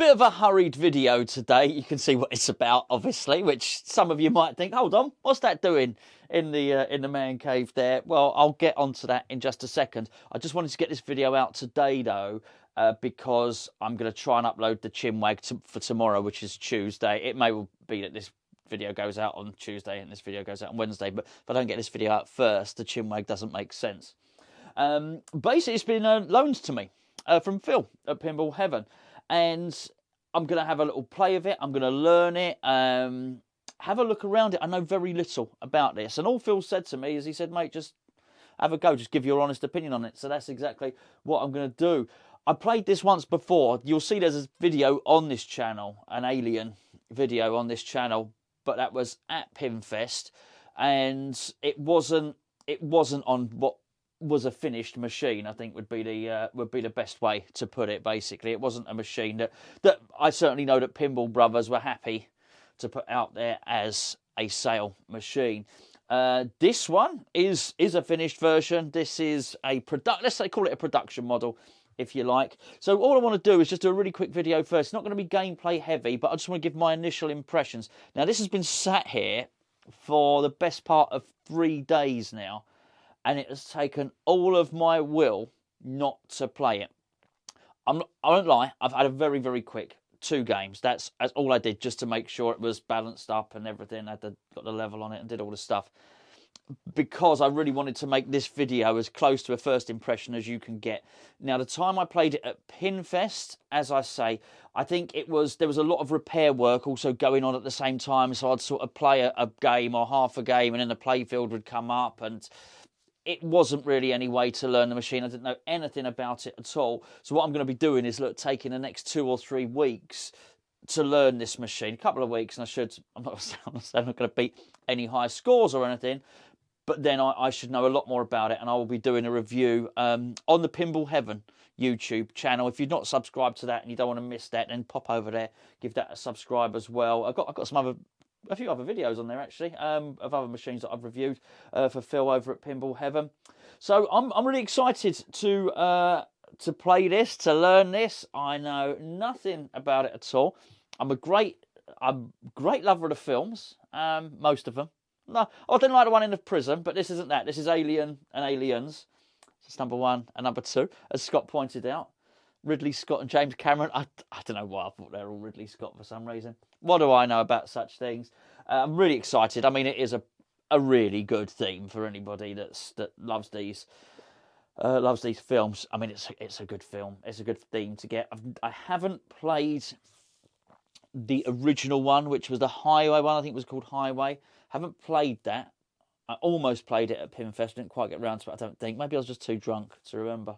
Bit of a hurried video today. You can see what it's about, obviously, which some of you might think, hold on, what's that doing in the man cave there? Well, I'll get onto that in just a second. I just wanted to get this video out today, though, because I'm going to try and upload the chinwag for tomorrow, which is Tuesday. It may well be that this video goes out on Tuesday and this video goes out on Wednesday, but if I don't get this video out first, the chinwag doesn't make sense. Basically, it's been loaned to me from Phil at Pinball Heaven. And I'm going to have a little play of it. I'm going to learn it, have a look around it. I know very little about this. And all Phil said to me is, he said, mate, just have a go. Just give your honest opinion on it. So that's exactly what I'm going to do. I played this once before. You'll see there's a video on this channel, an Alien video on this channel. But that was at Pinfest. And it wasn't on what was a finished machine, I think would be the best way to put it. Basically, it wasn't a machine that I certainly know that Pinball Brothers were happy to put out there as a sale machine. This one is a finished version. This is a let's say call it a production model, if you like. So all I want to do is just do a really quick video first. It's not going to be gameplay heavy, but I just want to give my initial impressions. Now, this has been sat here for the best part of 3 days now. And it has taken all of my will not to play it. I won't lie, I've had a very, very quick 2 games. That's all I did, just to make sure it was balanced up and everything. I got the level on it and did all the stuff. Because I really wanted to make this video as close to a first impression as you can get. Now, the time I played it at Pinfest, as I say, I think there was a lot of repair work also going on at the same time. So I'd sort of play a game or half a game and then the playfield would come up, and it wasn't really any way to learn the machine. I didn't know anything about it at all. So what I'm going to be doing is taking the next 2 or 3 weeks to learn this machine. A couple of weeks, and I'm not going to beat any high scores or anything, but then I should know a lot more about it, and I will be doing a review on the Pinball Heaven YouTube channel. If you're not subscribed to that and you don't want to miss that, then pop over there, give that a subscribe as well. I've got a few other videos on there, actually, of other machines that I've reviewed for Phil over at Pinball Heaven. So I'm really excited to play this, to learn this. I know nothing about it at all. I'm a great lover of the films, most of them. No, I didn't like the one in the prison, but this isn't that. This is Alien and Aliens. That's number 1 and number 2, as Scott pointed out. Ridley Scott and James Cameron. I don't know why I thought they were all Ridley Scott for some reason. What do I know about such things? I'm really excited. I mean, it is a really good theme for anybody that loves these films. I mean, it's a good film. It's a good theme to get. I haven't played the original one, which was the Highway one. I think it was called Highway. Haven't played that. I almost played it at Pinfest. Didn't quite get around to it, I don't think. Maybe I was just too drunk to remember.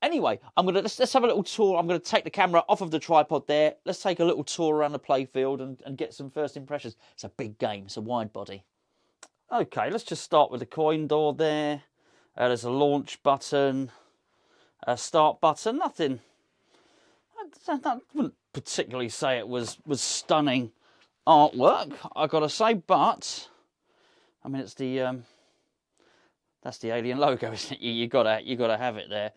Anyway, let's have a little tour. I'm going to take the camera off of the tripod there. Let's take a little tour around the playfield and get some first impressions. It's a big game. It's a wide body. Okay, let's just start with the coin door there. There's a launch button, a start button. Nothing. I wouldn't particularly say it was stunning artwork, I've got to say, but I mean, it's that's the Alien logo, isn't it? You gotta have it there.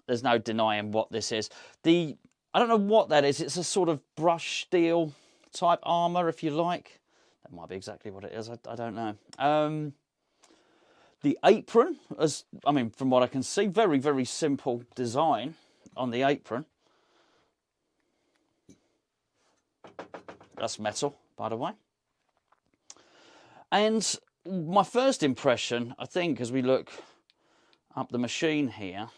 There's no denying what this is. I don't know what that is. It's a sort of brush steel type armour, if you like. That might be exactly what it is. I don't know. The apron, from what I can see, very, very simple design on the apron. That's metal, by the way. And my first impression, I think, as we look up the machine here,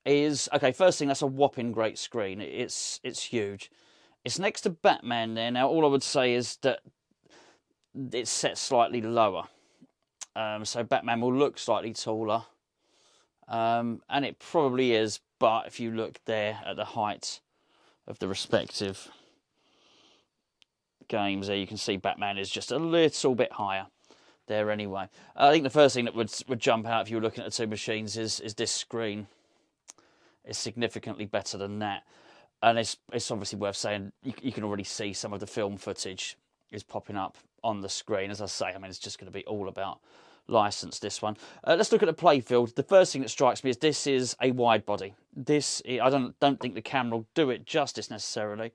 is, okay, first thing, that's a whopping great screen. It's huge. It's next to Batman there. Now, all I would say is that it's set slightly lower. So Batman will look slightly taller. And it probably is, but if you look there at the height of the respective games there, you can see Batman is just a little bit higher there anyway. I think the first thing that would jump out if you were looking at the 2 machines is this screen is significantly better than that. And it's obviously worth saying, you can already see some of the film footage is popping up on the screen. As I say, I mean, it's just going to be all about license, this one. Let's look at the playfield. The first thing that strikes me is this is a wide body. This, I don't think the camera will do it justice necessarily,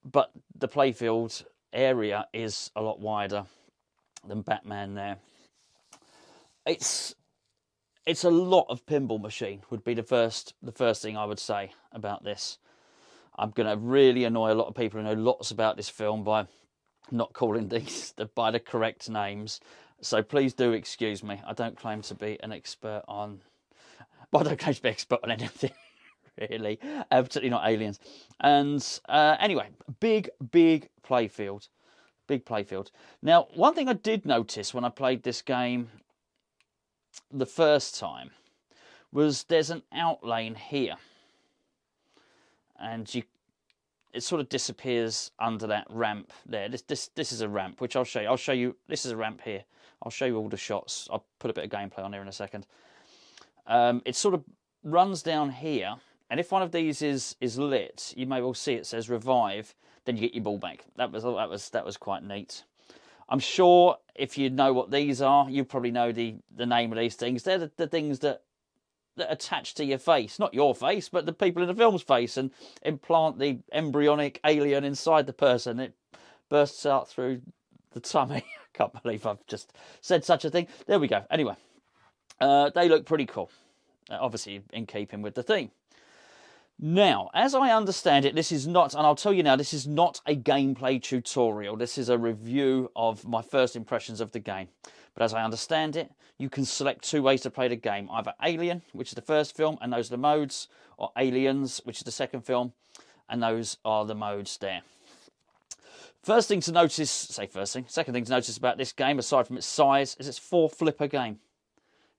but the playfield area is a lot wider than Batman there. It's a lot of pinball machine would be the first thing I would say about this. I'm going to really annoy a lot of people who know lots about this film by not calling these by the correct names. So please do excuse me. I don't claim to be an expert on... Well, I don't claim to be an expert on anything, really. Particularly not aliens. And anyway, big playfield. Big playfield. Now, one thing I did notice when I played this game the first time was there's an outlane here. And it sort of disappears under that ramp there. This is a ramp, which I'll show you. I'll show you. This is a ramp here. I'll show you all the shots. I'll put a bit of gameplay on here in a second. It sort of runs down here, and if one of these is lit, you may well see it says revive. Then you get your ball back. That was quite neat. I'm sure if you know what these are, you probably know the name of these things. They're the things that attach to your face, not your face, but the people in the film's face, and implant the embryonic alien inside the person. It bursts out through the tummy. I can't believe I've just said such a thing. There we go. Anyway, they look pretty cool. Obviously in keeping with the theme. Now, as I understand it, this is not, and I'll tell you now, this is not a gameplay tutorial. This is a review of my first impressions of the game. But as I understand it, you can select two ways to play the game. Either Alien, which is the first film, and those are the modes, or Aliens, which is the second film, and those are the modes there. First thing to notice, second thing to notice about this game, aside from its size, is it's 4-flipper game.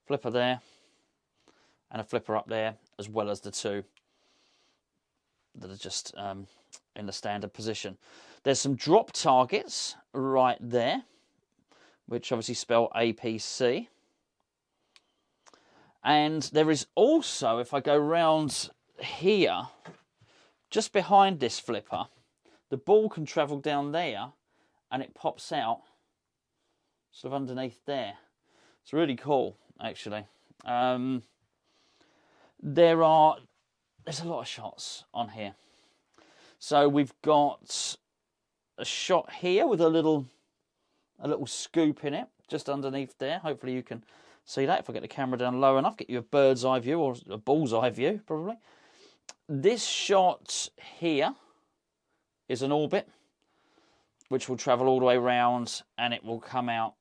Flipper there, and a flipper up there, as well as the two that are just in the standard position. There's some drop targets right there, which obviously spell APC. And there is also, if I go round here, just behind this flipper, the ball can travel down there and it pops out sort of underneath there. It's really cool, actually. There's a lot of shots on here. So we've got a shot here with a little scoop in it, just underneath there. Hopefully you can see that if I get the camera down low enough, get you a bird's eye view, or a bull's eye view, probably. This shot here is an orbit, which will travel all the way around, and it will come out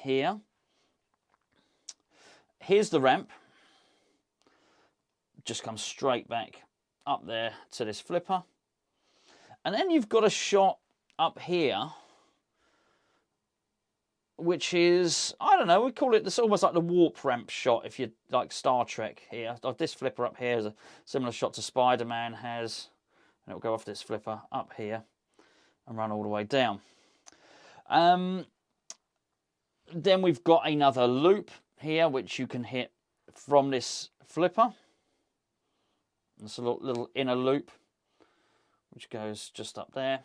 here. Here's the ramp. Just comes straight back up there to this flipper. And then you've got a shot up here, which is, I don't know, we call it, this almost like the warp ramp shot, if you like Star Trek here. This flipper up here is a similar shot to Spider-Man has. And it'll go off this flipper up here and run all the way down. Then we've got another loop here, which you can hit from this flipper. It's a little inner loop, which goes just up there.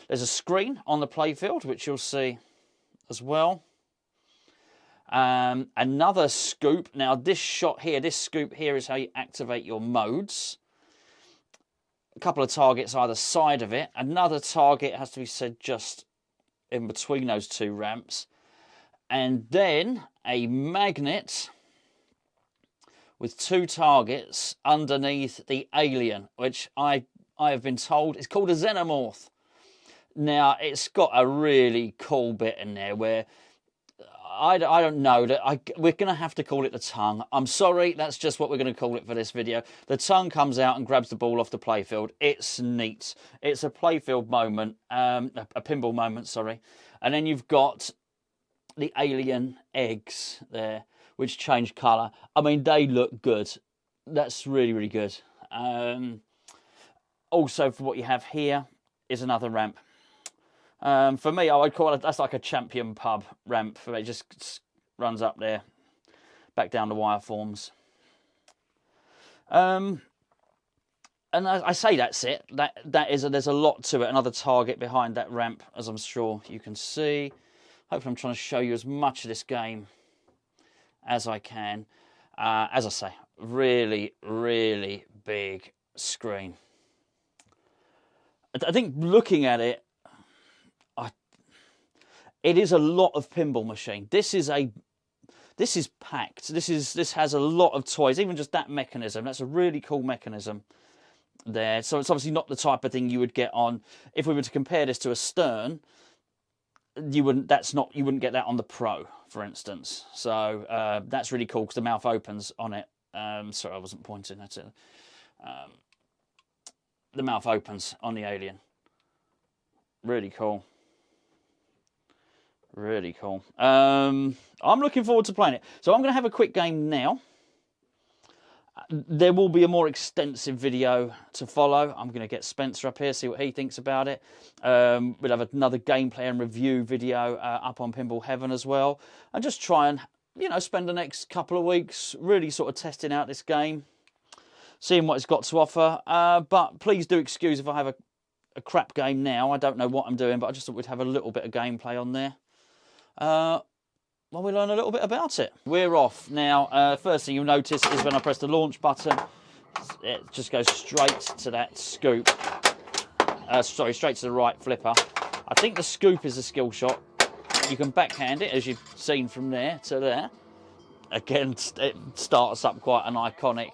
There's a screen on the playfield, which you'll see as well. Another scoop. Now, this shot here, this scoop here is how you activate your modes. A couple of targets either side of it. Another target has to be set just in between those two ramps. And then a magnet with two targets underneath the alien, which I have been told is called a xenomorph. Now, it's got a really cool bit in there where I don't know, we're going to have to call it the tongue. I'm sorry, that's just what we're going to call it for this video. The tongue comes out and grabs the ball off the playfield. It's neat. It's a playfield moment, a pinball moment, sorry. And then you've got the alien eggs there, which change colour. I mean, they look good. That's really, really good. Also, for what you have here is another ramp. For me, I would call it, that's like a champion pub ramp. For me, it just runs up there, back down the wire forms. And I say that's it. There's a lot to it. Another target behind that ramp, as I'm sure you can see. Hopefully I'm trying to show you as much of this game as I can. As I say, really, really big screen. I think looking at it, it is a lot of pinball machine. This is packed. This has a lot of toys. Even just that mechanism. That's a really cool mechanism there. So it's obviously not the type of thing you would get on. If we were to compare this to a Stern, you wouldn't get that on the Pro, for instance. So that's really cool because the mouth opens on it. Sorry, I wasn't pointing at it. The mouth opens on the Alien. Really cool. Really cool. I'm looking forward to playing it. So I'm going to have a quick game now. There will be a more extensive video to follow. I'm going to get Spencer up here, see what he thinks about it. We'll have another gameplay and review video up on Pinball Heaven as well. And just try and, spend the next couple of weeks really sort of testing out this game, seeing what it's got to offer. But please do excuse if I have a crap game now. I don't know what I'm doing, but I just thought we'd have a little bit of gameplay on there. Well, we learn a little bit about it. We're off now. First thing you'll notice is when I press the launch button, it just goes straight to that scoop. Sorry, straight to the right flipper. I think the scoop is a skill shot. You can backhand it, as you've seen from there to there. Again, it starts up quite an iconic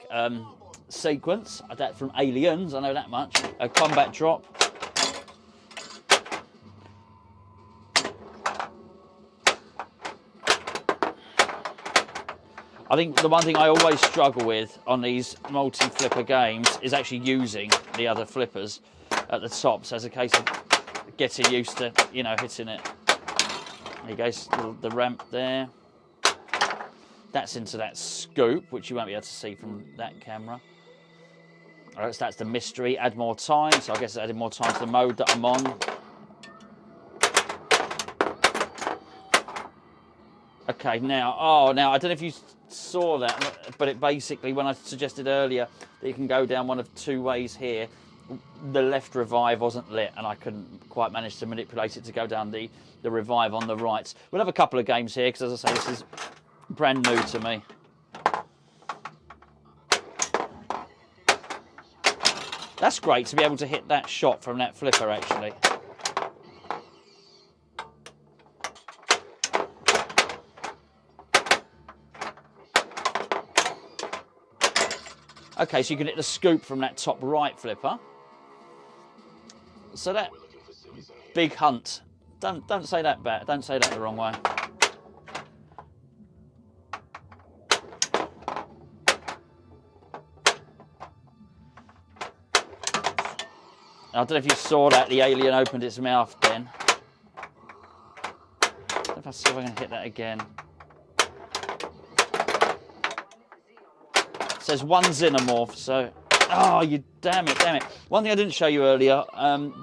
sequence. That from Aliens, I know that much. A combat drop. I think the one thing I always struggle with on these multi-flipper games is actually using the other flippers at the top. So it's a case of getting used to, hitting it. There you go, the ramp there. That's into that scoop, which you won't be able to see from that camera. All right, so that's the mystery. Add more time. So I guess it's adding more time to the mode that I'm on. Okay, now I don't know if you saw that, but it basically, when I suggested earlier that you can go down one of two ways here, the left revive wasn't lit and I couldn't quite manage to manipulate it to go down the revive on the right. We'll have a couple of games here because, as I say, this is brand new to me. That's great to be able to hit that shot from that flipper, actually. Okay, so you can hit the scoop from that top right flipper. So that big hunt. Don't say that bad. Don't say that the wrong way. I don't know if you saw that. The Alien opened its mouth then. Let's see if I can hit that again. It says one xenomorph, so... Oh, you damn it. One thing I didn't show you earlier,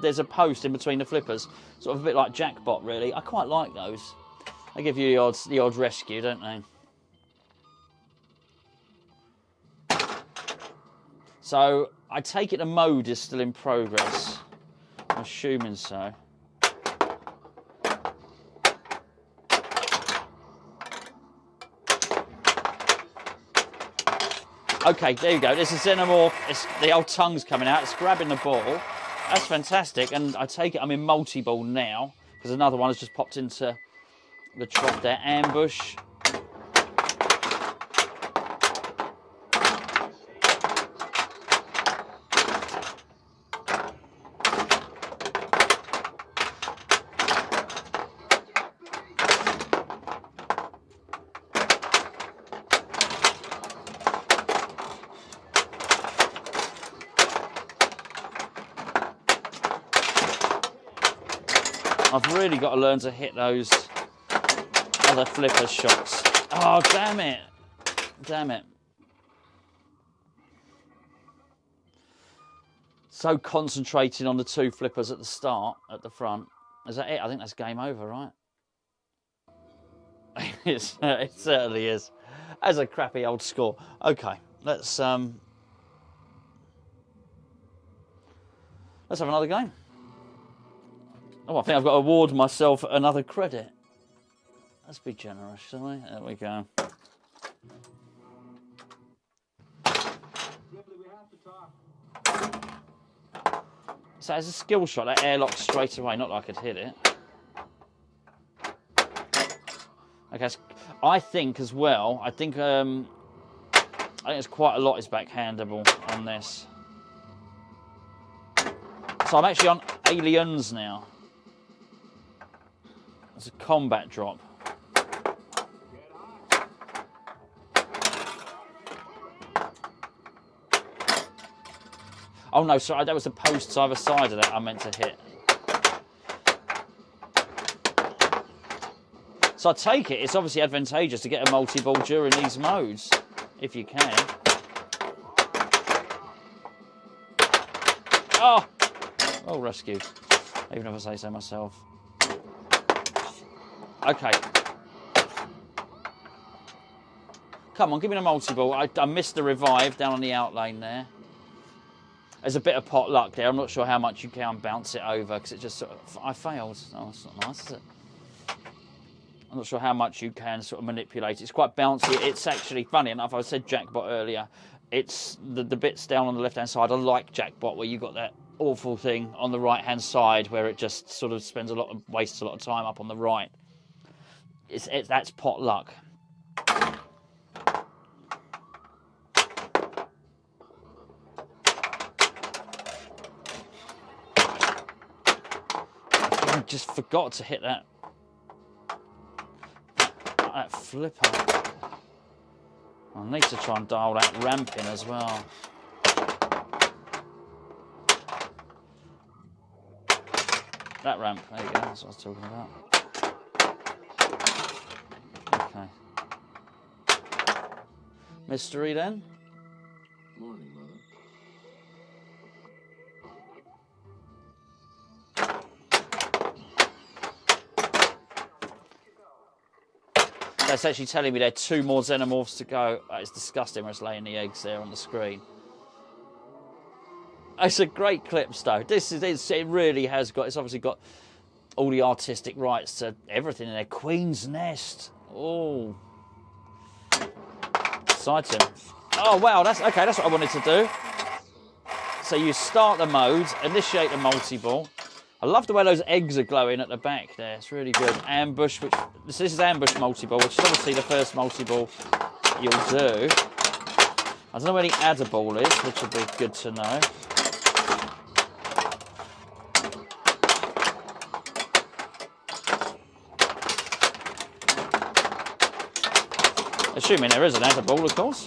there's a post in between the flippers. Sort of a bit like Jackpot, really. I quite like those. They give you the odd rescue, don't they? So, I take it the mode is still in progress. I'm assuming so. Okay, there you go. This is Xenomorph. The old tongue's coming out. It's grabbing the ball. That's fantastic. And I take it I'm in multi-ball now because another one has just popped into the trot there. Ambush. I've really got to learn to hit those other flipper shots. Oh, damn it. Damn it. So concentrating on the two flippers at the start, at the front. Is that it? I think that's game over, right? It certainly is. As a crappy old score. Okay, let's have another game. Oh, I think I've got to award myself another credit. Let's be generous, shall we? There we go. So as a skill shot, that airlock straight away, not that I could hit it. Okay, I think as well, I think there's quite a lot is backhandable on this. So I'm actually on Aliens now. It's a combat drop. Oh no, sorry, that was the posts either side of that I meant to hit. So I take it, it's obviously advantageous to get a multi-ball during these modes, if you can. Oh! Oh, rescued. Even if I say so myself. Okay. Come on, give me the multi-ball. I missed the revive down on the outlane there. There's a bit of pot luck there. I'm not sure how much you can bounce it over because it just sort of... I failed. Oh, that's not nice, is it? I'm not sure how much you can sort of manipulate. It's quite bouncy. It's actually, funny enough, I said jackpot earlier. It's the bits down on the left-hand side. I like jackpot where you've got that awful thing on the right-hand side where it just sort of wastes a lot of time up on the right. That's pot luck. I just forgot to hit that flipper. I need to try and dial that ramp in as well. That ramp, there you go, that's what I was talking about. Okay. Mystery then? Morning, Mother. That's actually telling me there are 2 more xenomorphs to go. It's disgusting where it's laying the eggs there on the screen. It's a great clip, though. It really has got. It's obviously got all the artistic rights to everything in there. Queen's Nest. Oh, exciting! Oh wow, that's okay. That's what I wanted to do. So you start the mode, initiate the multi-ball. I love the way those eggs are glowing at the back there. It's really good. Ambush, this is ambush multi-ball, which is obviously the first multi-ball you'll do. I don't know where the adder ball is, which would be good to know. Assuming there is an adder ball, of course.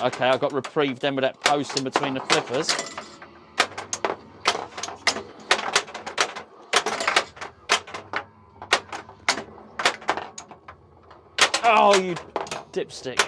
Okay, I got reprieved then with that post in between the flippers. Oh, you dipstick.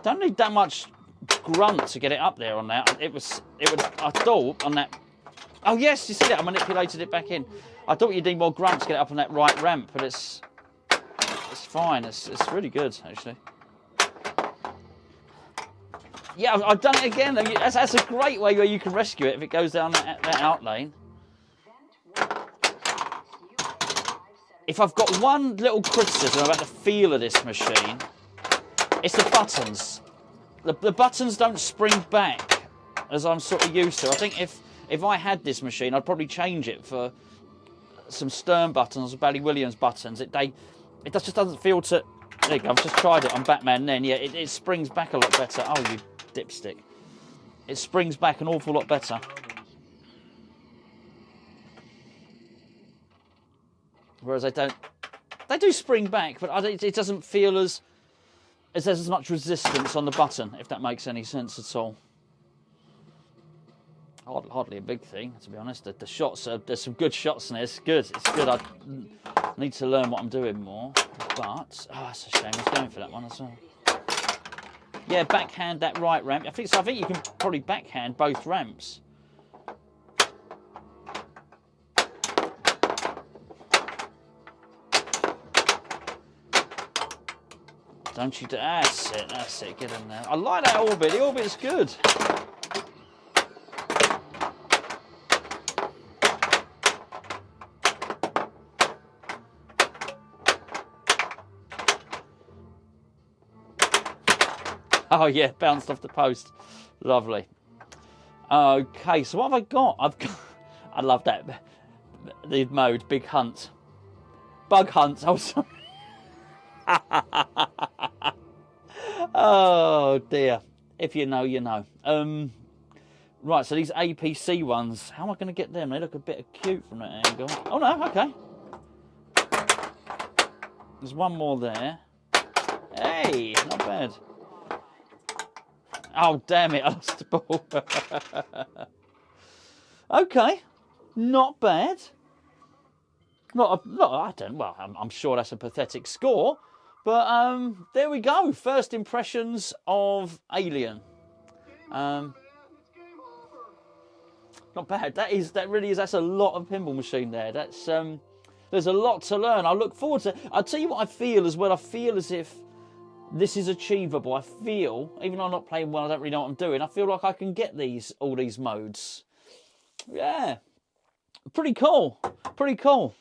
Don't need that much grunt to get it up there on that. I thought on that. Oh yes, you see that? I manipulated it back in. I thought you'd need more grunt to get it up on that right ramp, but it's fine. It's really good actually. Yeah, I've done it again. That's a great way where you can rescue it if it goes down that out lane. If I've got one little criticism about the feel of this machine, it's the buttons. The buttons don't spring back as I'm sort of used to. I think if I had this machine, I'd probably change it for some Stern buttons or Bally Williams buttons. It just doesn't feel to... There you go, I've just tried it on Batman then. Yeah, it springs back a lot better. Oh, you dipstick. It springs back an awful lot better. Whereas they do spring back, but it doesn't feel as there's as much resistance on the button, if that makes any sense at all. hardly a big thing, to be honest. The shots are, there's some good shots in there. It's good. It's good. I need to learn what I'm doing more. But it's a shame. I was going for that one as well. Yeah, backhand that right ramp. I think you can probably backhand both ramps. Don't you? That's it. That's it. Get in there. I like that orbit. The orbit's good. Oh yeah, bounced off the post. Lovely. Okay, so what have I got? I love that. The mode, big hunt. Bug hunt, oh sorry. Oh dear. If you know, you know. Right, so these APC ones, how am I going to get them? They look a bit cute from that angle. Oh no, okay. There's one more there. Hey, not bad. Oh, damn it, I lost the ball. Okay, not bad. I'm sure that's a pathetic score. But there we go. First impressions of Alien. Not bad. That really is. That's a lot of pinball machine there. That's there's a lot to learn. I look forward to. I'll tell you what I feel as well. I feel as if this is achievable. I feel, even though I'm not playing well, I don't really know what I'm doing. I feel like I can get all these modes. Yeah, pretty cool. Pretty cool.